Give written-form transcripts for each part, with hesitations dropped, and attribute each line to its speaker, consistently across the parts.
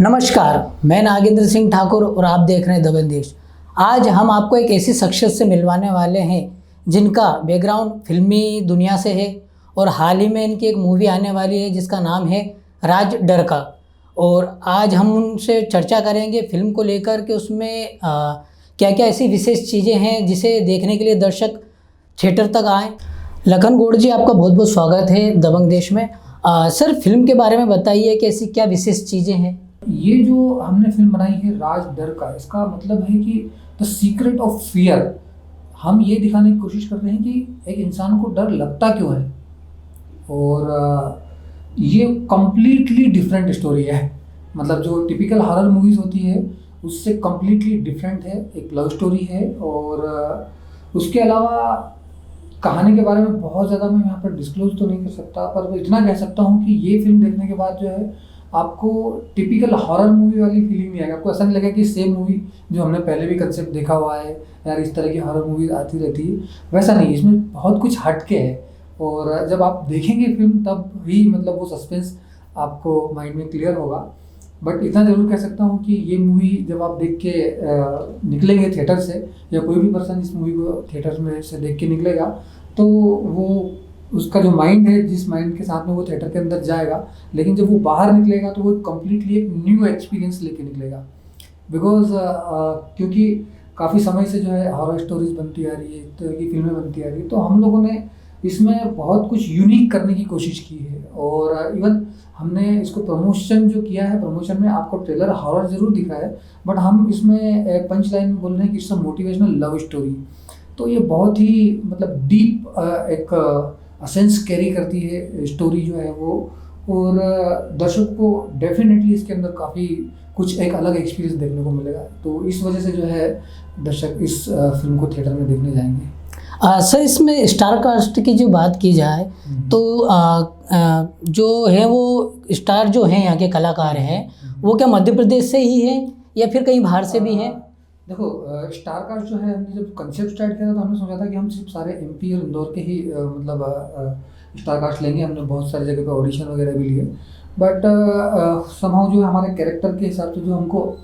Speaker 1: नमस्कार, मैं नागेंद्र सिंह ठाकुर और आप देख रहे हैं दबंगदेश। आज हम आपको एक ऐसी शख्सियत से मिलवाने वाले हैं जिनका बैकग्राउंड फिल्मी दुनिया से है और हाल ही में इनकी एक मूवी आने वाली है जिसका नाम है राज डर का। और आज हम उनसे चर्चा करेंगे फिल्म को लेकर कि उसमें क्या क्या ऐसी विशेष चीज़ें हैं जिसे देखने के लिए दर्शक थिएटर तक आएँ। लखन गौड़ जी, आपका बहुत बहुत स्वागत है दबंगदेश में। सर, फिल्म के बारे में बताइए कि ऐसी क्या विशेष चीज़ें हैं।
Speaker 2: ये जो हमने फिल्म बनाई है राज डर का, इसका मतलब है कि द सीक्रेट ऑफ फियर। हम ये दिखाने की कोशिश कर रहे हैं कि एक इंसान को डर लगता क्यों है। और ये कम्प्लीटली डिफरेंट स्टोरी है। मतलब जो टिपिकल हॉरर मूवीज़ होती है उससे कम्प्लीटली डिफरेंट है। एक लव स्टोरी है और उसके अलावा कहानी के बारे में बहुत ज़्यादा मैं यहाँ पर डिस्क्लोज तो नहीं कर सकता, पर मैं इतना कह सकता हूँ कि ये फिल्म देखने के बाद जो है आपको टिपिकल हॉरर मूवी वाली फीलिंग नहीं आएगी। आपको ऐसा नहीं लगेगा कि सेम मूवी जो हमने पहले भी कंसेप्ट देखा हुआ है, यार इस तरह की हॉरर मूवीज आती रहती है, वैसा नहीं। इसमें बहुत कुछ हटके है और जब आप देखेंगे फिल्म तब ही मतलब वो सस्पेंस आपको माइंड में क्लियर होगा। बट इतना ज़रूर कह सकता हूँ कि ये मूवी जब आप देख के निकलेंगे थिएटर से, या कोई भी पर्सन इस मूवी को थिएटर में से देख के निकलेगा, तो वो उसका जो माइंड है, जिस माइंड के साथ में वो थिएटर के अंदर जाएगा, लेकिन जब वो बाहर निकलेगा तो वो कम्प्लीटली एक न्यू एक्सपीरियंस लेके निकलेगा। बिकॉज क्योंकि काफ़ी समय से जो है हॉरर स्टोरीज बनती आ रही है, इस तरह की फिल्में बनती आ रही है, तो हम लोगों ने इसमें बहुत कुछ यूनिक करने की कोशिश की है। और इवन हमने इसको प्रमोशन जो किया है, प्रमोशन में आपको ट्रेलर हॉरर ज़रूर दिखा है, बट हम इसमें पंच लाइन बोल रहे हैं कि it's a motivational love story. तो ये बहुत ही मतलब डीप एक सेंस कैरी करती है स्टोरी जो है वो, और दर्शक को डेफिनेटली इसके अंदर काफ़ी कुछ एक अलग एक्सपीरियंस देखने को मिलेगा। तो इस वजह से जो है दर्शक इस फिल्म को थिएटर में देखने जाएंगे।
Speaker 1: सर, इसमें स्टार कास्ट की जो बात की जाए तो जो है वो स्टार जो हैं यहाँ के कलाकार हैं वो क्या मध्य प्रदेश से ही हैं या फिर कहीं बाहर से भी हैं?
Speaker 2: देखो, स्टार कास्ट जो है, हमने जब कंसेप्ट स्टार्ट किया था तो हमने सोचा था कि हम सिर्फ सारे एमपी और इंदौर के ही स्टार कास्ट लेंगे। हमने बहुत सारी जगह पे ऑडिशन वगैरह भी लिए, बट समहाउ जो हमारे कैरेक्टर के हिसाब से जो हमको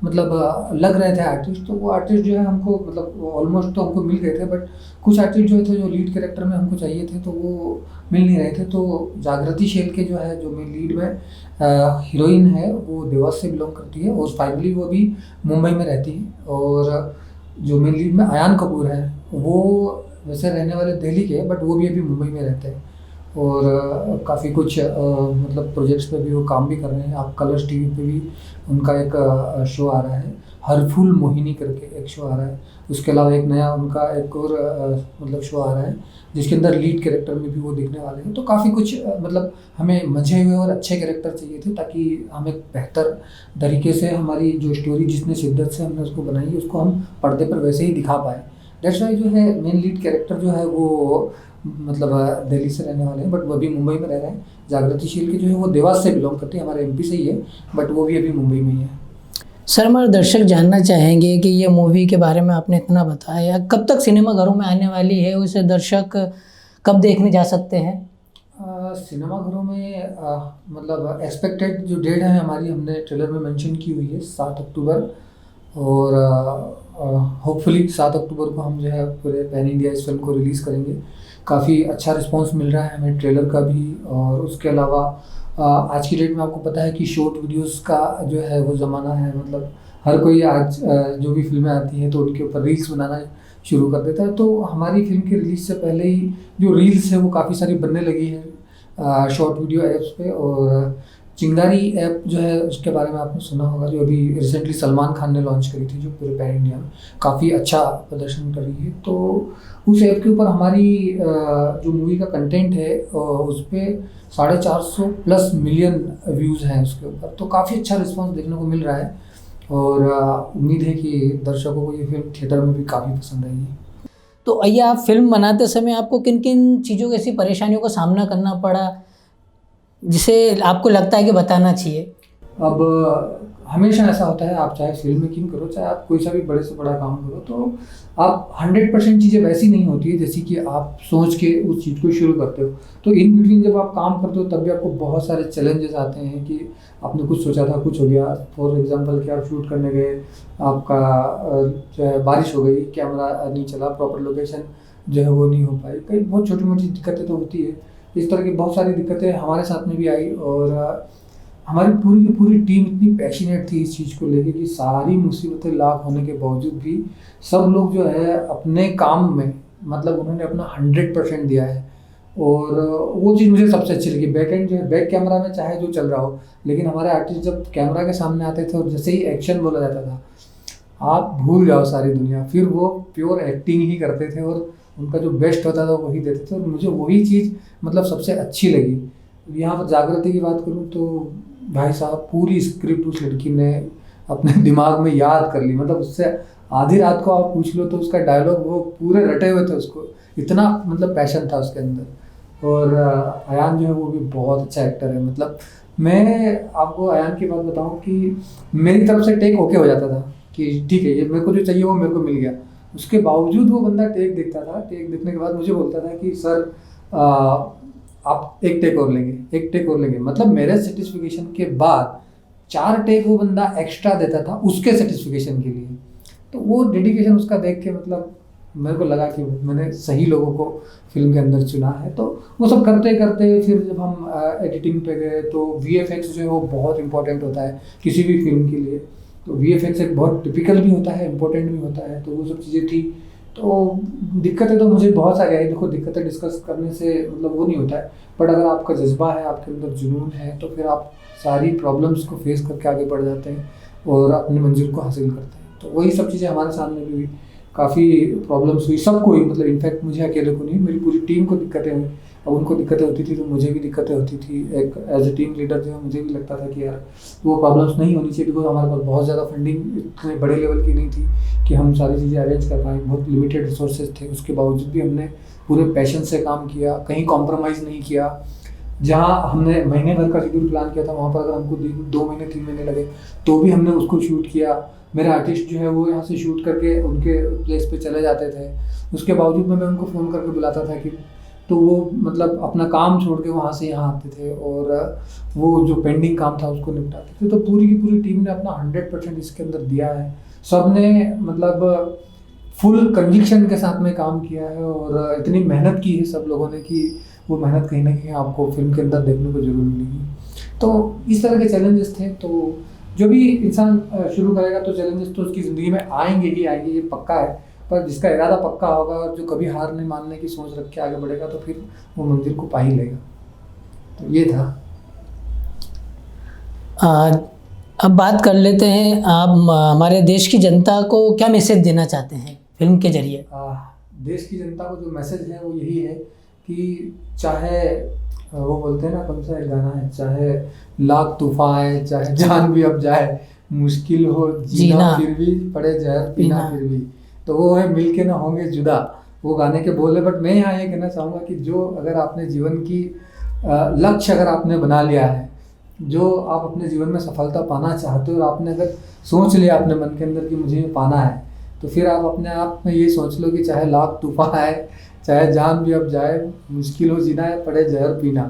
Speaker 2: मतलब लग रहे थे आर्टिस्ट, तो वो आर्टिस्ट जो है हमको मतलब ऑलमोस्ट तो हमको मिल गए थे, बट कुछ आर्टिस्ट जो थे जो लीड कैरेक्टर में हमको चाहिए थे तो वो मिल नहीं रहे थे। तो जागृति शेलके जो है, जो मेन लीड में हीरोइन है, वो देवास से बिलोंग करती है और फाइनली वो भी मुंबई में रहती है। और जो मेन लीड में अयान कपूर है, वो वैसे रहने वाले दिल्ली के, बट वो भी अभी मुंबई में रहते हैं और काफ़ी कुछ मतलब प्रोजेक्ट्स पे भी वो काम भी कर रहे हैं। आप कलर्स टीवी पे भी उनका एक शो आ रहा है, हर फूल मोहिनी करके एक शो आ रहा है। उसके अलावा एक नया उनका एक और मतलब शो आ रहा है जिसके अंदर लीड कैरेक्टर में भी वो दिखने वाले हैं। तो काफ़ी कुछ मतलब हमें मंझे हुए और अच्छे कैरेक्टर चाहिए थे ताकि हम एक बेहतर तरीके से हमारी जो स्टोरी जितने शिद्दत से हमने उसको बनाई उसको हम पर्दे पर वैसे ही दिखा पाए। दैट्स वाई जो है मेन लीड कैरेक्टर जो है वो मतलब दिल्ली से रहने वाले हैं, बट वो अभी मुंबई में रह रहे हैं। जागृति शेलके जो है वो देवास से बिलोंग करते हैं, हमारे एमपी से ही है, बट वो भी अभी मुंबई में ही है।
Speaker 1: सर, हमारे दर्शक जानना चाहेंगे कि ये मूवी के बारे में आपने इतना बताया, कब तक सिनेमा घरों में आने वाली है, उसे दर्शक कब देखने जा सकते हैं?
Speaker 2: सिनेमा घरों में मतलब एक्सपेक्टेड जो डेट है हमारी, हमने ट्रेलर में मेंशन की हुई है 7 अक्टूबर। और होपफुली 7 अक्टूबर को हम जो है पूरे पैन इंडिया इस फिल्म को रिलीज़ करेंगे। काफ़ी अच्छा रिस्पांस मिल रहा है हमें ट्रेलर का भी। और उसके अलावा आज की डेट में आपको पता है कि शॉर्ट वीडियोस का जो है वो ज़माना है। मतलब हर कोई आज जो भी फिल्में आती हैं तो उनके ऊपर रील्स बनाना शुरू कर देता है। तो हमारी फिल्म के रिलीज़ से पहले ही जो रील्स है वो काफ़ी सारी बनने लगी है शॉर्ट वीडियो ऐप्स पे। और चिंगारी ऐप जो है उसके बारे में आपने सुना होगा, जो अभी रिसेंटली सलमान खान ने लॉन्च करी थी, जो पूरे पैन इंडिया में काफ़ी अच्छा प्रदर्शन कर रही है। तो उस ऐप के ऊपर हमारी जो मूवी का कंटेंट है उस पर 450+ मिलियन व्यूज़ हैं उसके ऊपर। तो काफ़ी अच्छा रिस्पांस देखने को मिल रहा है और उम्मीद है कि दर्शकों को ये फिल्म थिएटर में भी काफ़ी पसंद आएगी।
Speaker 1: तो आइए, आप फिल्म बनाते समय आपको किन किन चीज़ों की ऐसी परेशानियों का सामना करना पड़ा जिसे आपको लगता है कि बताना चाहिए?
Speaker 2: अब हमेशा ऐसा होता है, आप चाहे फिल्म मेकिंग करो, चाहे आप कोई सा भी बड़े से बड़ा काम करो, तो आप 100% चीज़ें वैसी नहीं होती है जैसी कि आप सोच के उस चीज़ को शुरू करते हो। तो इन बिटवीन जब आप काम करते हो तब भी आपको बहुत सारे चैलेंजेस आते हैं कि आपने कुछ सोचा था, कुछ हो गया। फॉर एग्जांपल कि आप शूट करने गए, आपका जो है बारिश हो गई, कैमरा नहीं चला, प्रॉपर लोकेशन जो है वो नहीं हो पाई, कई बहुत छोटी मोटी दिक्कतें तो होती है। इस तरह की बहुत सारी दिक्कतें हमारे साथ में भी आई, और हमारी पूरी की पूरी टीम इतनी पैशनेट थी इस चीज़ को लेके कि सारी मुसीबतें लाख होने के बावजूद भी सब लोग जो है अपने काम में, मतलब उन्होंने अपना 100% दिया है। और वो चीज़ मुझे सबसे अच्छी लगी। बैक एंड जो है, बैक कैमरा में चाहे जो चल रहा हो, लेकिन हमारे आर्टिस्ट जब कैमरा के सामने आते थे और जैसे ही एक्शन बोला जाता था, आप भूल जाओ सारी दुनिया, फिर वो प्योर एक्टिंग ही करते थे और उनका जो बेस्ट होता था वही देते थे। और मुझे वही चीज़ मतलब सबसे अच्छी लगी। यहाँ पर जागृति की बात करूँ तो भाई साहब पूरी स्क्रिप्ट उस लड़की ने अपने दिमाग में याद कर ली। मतलब उससे आधी रात को आप पूछ लो तो उसका डायलॉग वो पूरे रटे हुए थे, उसको इतना मतलब पैशन था उसके अंदर। और अयान जो है वो भी बहुत अच्छा एक्टर है। मतलब मैं आपको अयान की बात बताऊं कि मेरी तरफ से टेक ओके हो जाता था कि ठीक है, ये मेरे को जो चाहिए वो मेरे को मिल गया। उसके बावजूद वो बंदा टेक देखता था, टेक देखने के बाद मुझे बोलता था कि सर आप एक टेक और लेंगे, एक टेक और लेंगे। मतलब मेरे सेटिस्फिकेशन के बाद 4 टेक वो बंदा एक्स्ट्रा देता था उसके सेटिस्फिकेशन के लिए। तो वो डेडिकेशन उसका देख के मतलब मेरे को लगा कि मैंने सही लोगों को फिल्म के अंदर चुना है। तो वो सब करते करते फिर जब हम एडिटिंग पे गए तो VFX जो है वो बहुत इंपॉर्टेंट होता है किसी भी फिल्म के लिए। तो VFX एक बहुत टिपिकल भी होता है, इम्पोर्टेंट भी होता है। तो वो सब चीज़ें थी। तो दिक्कतें तो मुझे बहुत सारी आई। देखो, दिक्कतें डिस्कस करने से मतलब वो नहीं होता है, बट अगर आपका जज्बा है, आपके अंदर जुनून है, तो फिर आप सारी प्रॉब्लम्स को फेस करके आगे बढ़ जाते हैं और अपनी मंजिल को हासिल करते हैं। तो वही सब चीज़ें हमारे सामने भी हुई। काफ़ी प्रॉब्लम्स हुई सबको ही, मतलब इनफैक्ट मुझे अकेले को नहीं, मेरी पूरी टीम को दिक्कतें हुई। अब उनको दिक्कतें होती थी तो मुझे भी दिक्कतें होती थी। एक एज ए टीम लीडर जो है मुझे भी लगता था कि यार वो प्रॉब्लम्स नहीं होनी चाहिए, बिकॉज हमारे पास बहुत ज़्यादा फंडिंग इतने बड़े लेवल की नहीं थी कि हम सारी चीज़ें अरेंज कर पाएँ। बहुत लिमिटेड रिसोर्सेज थे, उसके बावजूद भी हमने पूरे पैशन से काम किया, कहीं कॉम्प्रोमाइज़ नहीं किया। जहाँ हमने महीने भर का शेड्यूल प्लान किया था, वहाँ पर अगर हमको 2 महीने 3 महीने लगे तो भी हमने उसको शूट किया। मेरे आर्टिस्ट जो है वो यहाँ से शूट करके उनके प्लेस पे चले जाते थे, उसके बावजूद मैं उनको फ़ोन करके बुलाता था कि, तो वो मतलब अपना काम छोड़ के वहाँ से यहाँ आते थे और वो जो पेंडिंग काम था उसको निपटाते थे। तो पूरी की पूरी टीम ने अपना 100% इसके अंदर दिया है। सब ने मतलब फुल कन्विक्शन के साथ में काम किया है और इतनी मेहनत की है सब लोगों ने कि वो मेहनत कहीं ना कहीं आपको फिल्म के अंदर देखने को जरूर मिलेगी। तो इस तरह के चैलेंजेस थे। तो जो भी इंसान शुरू करेगा तो चैलेंजेस तो उसकी ज़िंदगी में आएंगे ही आएंगे, ये पक्का है। पर जिसका इरादा पक्का होगा और जो कभी हार नहीं मानने की सोच रख के आगे बढ़ेगा तो फिर वो मंजिल को पा ही लेगा। तो ये था।
Speaker 1: अब बात कर लेते हैं, आप हमारे देश की जनता को क्या मैसेज देना चाहते हैं फिल्म के जरिए?
Speaker 2: देश की जनता को जो मैसेज है वो यही है कि चाहे वो बोलते हैं ना, कौन सा एक गाना है, चाहे लाख तूफान आए, चाहे जान भी अब जाए, मुश्किल हो जीना फिर भी, पड़े जहर पीना फिर भी, तो वो है मिलके ना होंगे जुदा। वो गाने के बोल है। बट मैं यहाँ ये कहना चाहूँगा कि जो अगर आपने जीवन की लक्ष्य अगर आपने बना लिया है, जो आप अपने जीवन में सफलता पाना चाहते हो और आपने अगर सोच लिया अपने मन के अंदर कि मुझे ये पाना है, तो फिर आप अपने आप में ये सोच लो कि चाहे लाख तूफान आए, चाहे जान भी अब जाए, मुश्किल हो जीना है, पड़े जहर पीना,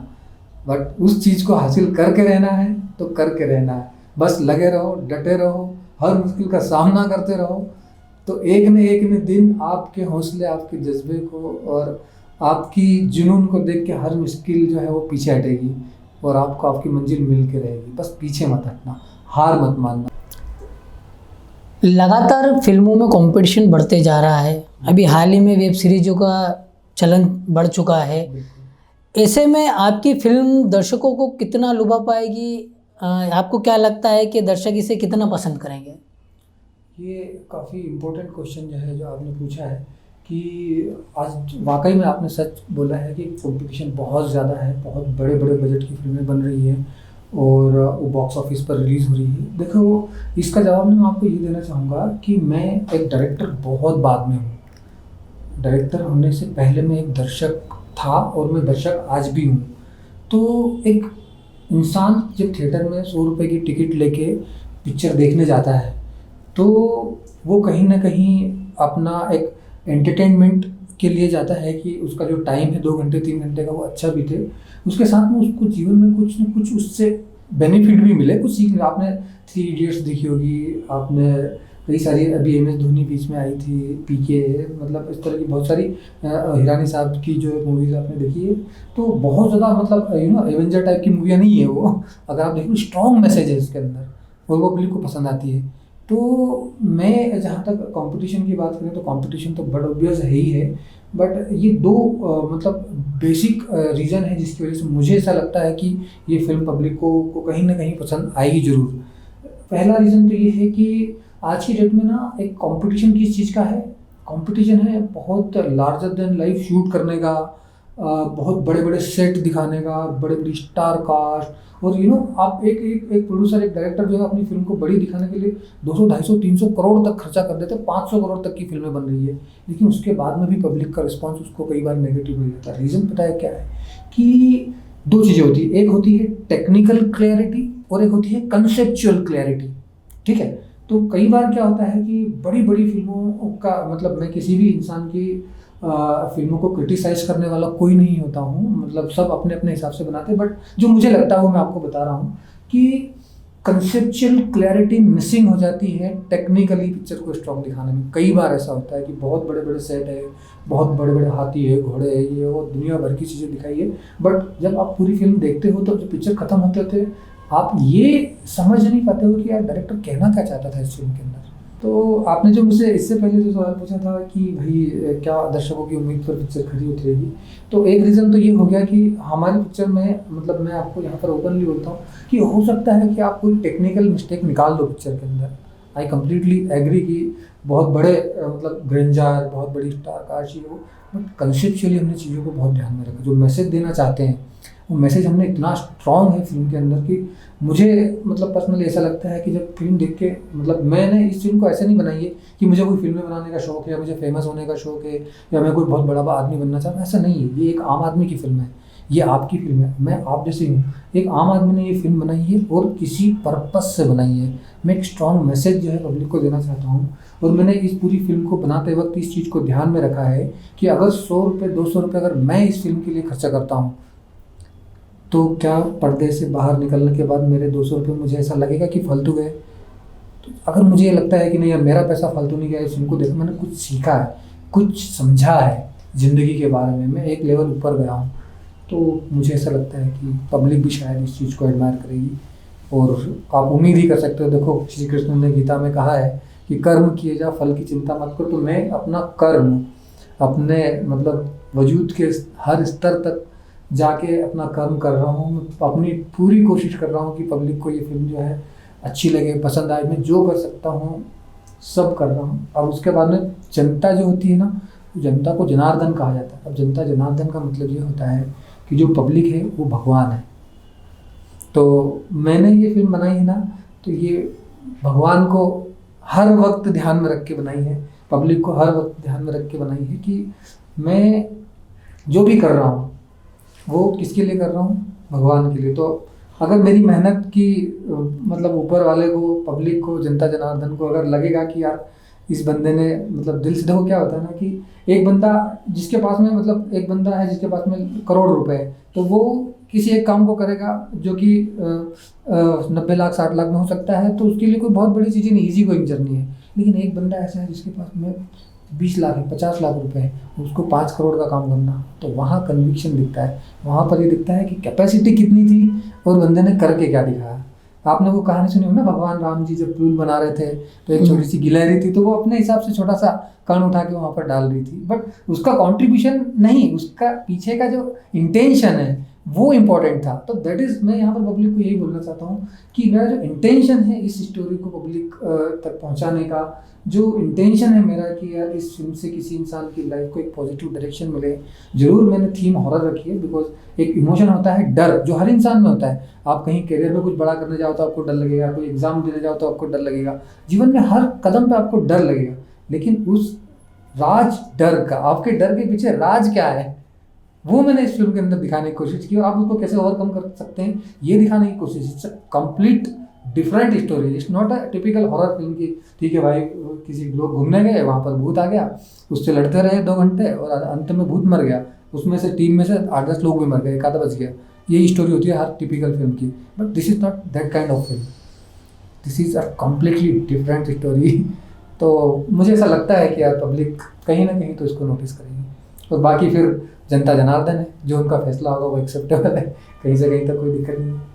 Speaker 2: बट उस चीज़ को हासिल करके रहना है तो करके रहना है। बस लगे रहो, डटे रहो, हर मुश्किल का सामना करते रहो, तो एक न दिन आपके हौसले, आपके जज्बे को और आपकी जुनून को देख के हर मुश्किल जो है वो पीछे हटेगी और आपको आपकी मंजिल मिल के रहेगी। बस पीछे मत हटना, हार मत मानना।
Speaker 1: लगातार फिल्मों में कंपटीशन बढ़ते जा रहा है। अभी हाल ही में वेब सीरीजों का चलन बढ़ चुका है। ऐसे में आपकी फिल्म दर्शकों को कितना लुभा पाएगी? आपको क्या लगता है कि दर्शक इसे कितना पसंद करेंगे?
Speaker 2: ये काफ़ी इम्पोर्टेंट क्वेश्चन जो है जो आपने पूछा है कि आज वाकई में आपने सच बोला है कि कंपटीशन बहुत ज़्यादा है, बहुत बड़े बड़े बजट की फिल्में बन रही हैं और वो बॉक्स ऑफिस पर रिलीज़ हो रही है। देखो, इसका जवाब मैं आपको ये देना चाहूँगा कि मैं एक डायरेक्टर बहुत बाद में हूँ। डायरेक्टर होने से पहले मैं एक दर्शक था और मैं दर्शक आज भी हूँ। तो एक इंसान जब थिएटर में 100 रुपये की टिकट लेके पिक्चर देखने जाता है तो वो कहीं ना कहीं अपना एक एंटरटेनमेंट के लिए जाता है कि उसका जो टाइम है 2 घंटे 3 घंटे का वो अच्छा बीते, उसके साथ में उसको जीवन में कुछ न कुछ उससे बेनिफिट भी मिले, कुछ सीख। आपने 3 इडियट्स देखी होगी, आपने कई सारी, अभी MS धोनी बीच में आई थी, PK, मतलब इस तरह की बहुत सारी हिरानी साहब की जो मूवीज़ आपने देखी है, तो बहुत ज़्यादा मतलब एवेंजर टाइप की मूवियाँ नहीं है वो। अगर आप देखो स्ट्रॉन्ग मैसेज है इसके अंदर और वो पब्लिक को पसंद आती है। तो मैं जहाँ तक कंपटीशन की बात करें तो कंपटीशन तो बड़ा ऑब्वियस है ही है, बट ये 2 मतलब बेसिक रीज़न है जिसकी वजह से मुझे ऐसा लगता है कि ये फिल्म पब्लिक को कहीं ना कहीं पसंद आएगी ज़रूर। पहला रीज़न तो ये है कि आज की डेट में ना एक कंपटीशन किस चीज़ का है, कंपटीशन है बहुत लार्जर देन लाइफ शूट करने का, बहुत बड़े बड़े सेट दिखाने का, बड़े बड़ी स्टार कास्ट, और आप एक प्रोड्यूसर, एक डायरेक्टर जो है अपनी फिल्म को बड़ी दिखाने के लिए 200 250 300 करोड़ तक खर्चा कर देते हैं, 500 करोड़ तक की फिल्में बन रही है, लेकिन उसके बाद में भी पब्लिक का रिस्पॉन्स उसको कई बार नेगेटिव हो जाता है। रीज़न पता है क्या है कि 2 चीज़ें होती है, एक होती है टेक्निकल क्लैरिटी और एक होती है कंसेप्चुअल क्लैरिटी, ठीक है। तो कई बार क्या होता है कि बड़ी बड़ी फिल्मों का मतलब, मैं किसी भी इंसान की फिल्मों को क्रिटिसाइज करने वाला कोई नहीं होता हूँ, मतलब सब अपने अपने हिसाब से बनाते हैं, बट जो मुझे लगता है वो मैं आपको बता रहा हूँ कि कंसेप्चुअल क्लैरिटी मिसिंग हो जाती है टेक्निकली पिक्चर को स्ट्रॉन्ग दिखाने में। कई बार ऐसा होता है कि बहुत बड़े बड़े सेट है, बहुत बड़े बड़े हाथी है, घोड़े है, ये वो दुनिया भर की चीज़ें दिखाई है, बट जब आप पूरी फिल्म देखते हो तो जब पिक्चर खत्म होते होते आप ये समझ नहीं पाते हो कि यार डायरेक्टर कहना क्या चाहता था इस फिल्म के अंदर। तो आपने जो मुझसे इससे पहले जो सवाल पूछा था कि भाई क्या दर्शकों की उम्मीद पर पिक्चर खरी उतरेगी, तो एक रीज़न तो ये हो गया कि हमारी पिक्चर में, मतलब मैं आपको यहाँ पर ओपनली बोलता हूँ कि हो सकता है कि आप कोई टेक्निकल मिस्टेक निकाल दो पिक्चर के अंदर। आई कम्प्लीटली एग्री कि बहुत बड़े मतलब ग्रेंजर, बहुत बड़ी स्टार कास्ट हो, बट कंसेप्चुअली हमने चीज़ों को बहुत ध्यान में रखा। जो मैसेज देना चाहते हैं वो मैसेज हमने इतना स्ट्रॉन्ग है फिल्म के अंदर कि मुझे मतलब पर्सनली ऐसा लगता है कि जब फिल्म देख के, मतलब मैंने इस फिल्म को ऐसे नहीं बनाई है कि मुझे कोई फिल्में बनाने का शौक है या मुझे फेमस होने का शौक है या मैं कोई बहुत बड़ा आदमी बनना चाहता हूँ, ऐसा नहीं है। ये एक आम आदमी की फिल्म है, ये आपकी फिल्म है, मैं आप जैसे हूँ, एक आम आदमी ने ये फिल्म बनाई है और किसी पर्पस से बनाई है। मैं एक स्ट्रॉन्ग मैसेज जो है पब्लिक को देना चाहता हूँ, और मैंने इस पूरी फिल्म को बनाते वक्त इस चीज़ को ध्यान में रखा है कि अगर 100 रुपये 200 रुपये अगर मैं इस फिल्म के लिए खर्चा करता हूँ तो क्या पर्दे से बाहर निकलने के बाद मेरे 200 रुपये मुझे ऐसा लगेगा कि फालतू गए? तो अगर मुझे ये लगता है कि नहीं यार मेरा पैसा फालतू नहीं गया, इस फिल्म को देखा, मैंने कुछ सीखा है, कुछ समझा है ज़िंदगी के बारे में, मैं एक लेवल ऊपर गया हूँ, तो मुझे ऐसा लगता है कि पब्लिक भी शायद इस चीज़ को एडमायर करेगी। और आप उम्मीद ही कर सकते हो, देखो श्री कृष्ण ने गीता में कहा है कि कर्म किए जा, फल की चिंता मत करो। तो मैं अपना कर्म, अपने मतलब वजूद के हर स्तर तक जाके अपना कर्म कर रहा हूँ, अपनी पूरी कोशिश कर रहा हूँ कि पब्लिक को ये फिल्म जो है अच्छी लगे, पसंद आए। मैं जो कर सकता हूँ सब कर रहा हूँ। अब उसके बाद में जनता जो होती है ना, जनता को जनार्दन कहा जाता है। अब जनता जनार्दन का मतलब ये होता है कि जो पब्लिक है वो भगवान है। तो मैंने ये फिल्म बनाई है ना, तो ये भगवान को हर वक्त ध्यान में रख के बनाई है, पब्लिक को हर वक्त ध्यान में रख के बनाई है कि मैं जो भी कर रहा हूँ वो किसके लिए कर रहा हूँ, भगवान के लिए। तो अगर मेरी मेहनत की मतलब ऊपर वाले को, पब्लिक को, जनता जनार्दन को अगर लगेगा कि यार इस बंदे ने मतलब दिल से, देखो क्या होता है ना कि एक बंदा जिसके पास में, मतलब एक बंदा है जिसके पास में करोड़ रुपए है, तो वो किसी एक काम को करेगा जो कि 90 लाख 60 लाख में हो सकता है, तो उसके लिए कोई बहुत बड़ी चीज़ नहीं, ईजी गोइंग जर्नी है। लेकिन एक बंदा ऐसा है जिसके पास में 20 लाख है, 50 लाख रुपए है, उसको 5 करोड़ का काम करना, तो वहाँ कन्विक्शन दिखता है। वहाँ पर ये दिखता है कि कैपेसिटी कितनी थी और बंदे ने करके क्या दिखाया। आपने वो कहानी सुनी हो ना, भगवान राम जी जब पुल बना रहे थे तो एक छोटी सी गिलहरी थी, तो वो अपने हिसाब से छोटा सा कण उठा के वहाँ पर डाल रही थी, बट उसका कॉन्ट्रीब्यूशन नहीं, उसका पीछे का जो इंटेंशन है वो इम्पोर्टेंट था। तो दैट इज़, मैं यहाँ पर पब्लिक को यही बोलना चाहता हूँ कि मेरा जो इंटेंशन है इस स्टोरी को पब्लिक तक पहुँचाने का, जो इंटेंशन है मेरा कि यार इस फिल्म से किसी इंसान की लाइफ को एक पॉजिटिव डायरेक्शन मिले। ज़रूर मैंने थीम हॉरर रखी है, बिकॉज एक इमोशन होता है डर, जो हर इंसान में होता है। आप कहीं करियर में कुछ बड़ा करने जाओ तो आपको डर लगेगा, कोई एग्जाम देने जाओ तो आपको डर लगेगा, जीवन में हर कदम पे आपको डर लगेगा। लेकिन उस राज डर का, आपके डर के पीछे राज क्या है, वो मैंने इस फिल्म के अंदर दिखाने की कोशिश की, और आप उसको कैसे ओवरकम कर सकते हैं ये दिखाने की कोशिश। It's a complete different story, it's not a typical horror film की ठीक है भाई किसी लोग घूमने गए वहाँ पर भूत आ गया, उससे लड़ते रहे 2 घंटे और अंत में भूत मर गया, उसमें से टीम में से 8-10 लोग भी मर गए, एक आधा बच गया। यही स्टोरी होती है हर टिपिकल फिल्म की, but this is not that kind of film, this is a completely different story. तो मुझे ऐसा लगता है कि यार पब्लिक कहीं ना कहीं तो इसको नोटिस करेगी, और बाकी फिर जनता जनार्दन है, जो उनका फैसला होगा वो एक्सेप्टेबल है, कहीं से कहीं तक कोई दिक्कत नहीं है।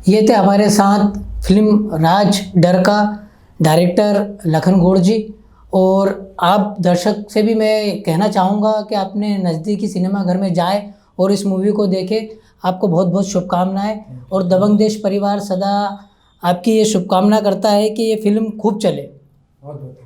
Speaker 1: ये थे हमारे साथ फिल्म राज डर का डायरेक्टर लखन गौड़ जी। और आप दर्शक से भी मैं कहना चाहूँगा कि अपने नज़दीकी सिनेमा घर में जाए और इस मूवी को देखें। आपको बहुत बहुत शुभकामनाएं, और दबंग देश परिवार सदा आपकी ये शुभकामना करता है कि ये फिल्म खूब चले।
Speaker 2: बहुत बहुत